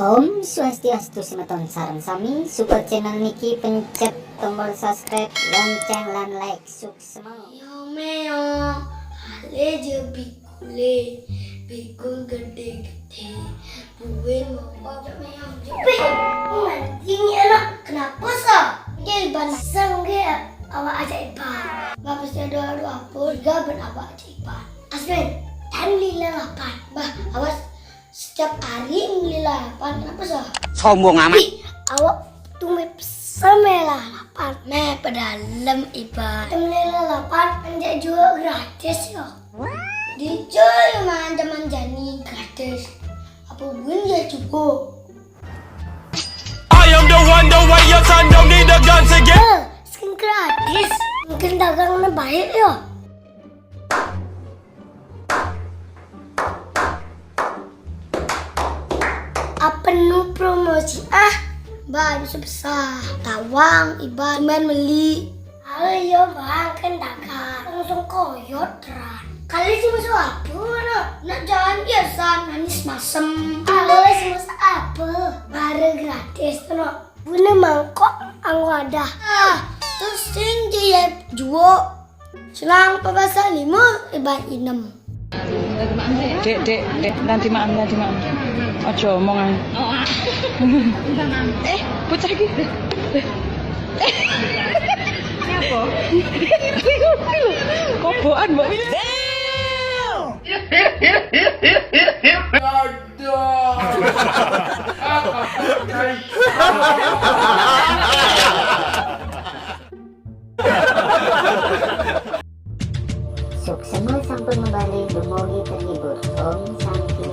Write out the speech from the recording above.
Om Swastiastu Semeton Sareng Sami, support channel niki pencet tombol subscribe, lonceng lan like, suksema. Yo meo, ale je bikul gede-gede, buin mau meo jepit. Ini anak kenapa sah? Dia iban sangge awak aja iban. Bapak saya doa apa? Gak awak aja iban. Asmen, dan lila lapan. Bah, awas setiap hari lila lapan. Kenapa sah? Sombong amat. Awak tumip semela lapan. Me pedalam iban. Lila lapan penjak jual gratis yo. Dijual manja-manjani gratis. Apa pun dia cukup. I am the one, the way your son don't need a gun to get. Skin gratis. Mungkin dagangnya baik ya. Apa nu promosi Mbak bisa besar. Tawang iban main beli. Ayo bang kan dagang. Langsung koyot ran. Kali sih masuk apa nak jalan biasa manis masem. Ayo sih masuk apa? Barang gratis tuh. Bune mangkok anggo ada. Terus sing dia juo. Selang pabasa 5 iban 6. Dek, nanti maam. Ojo omongan. Bocah iki. Apa? Kobokan mbok. Suksema sampun membalik dumugi terhibur. Om Santi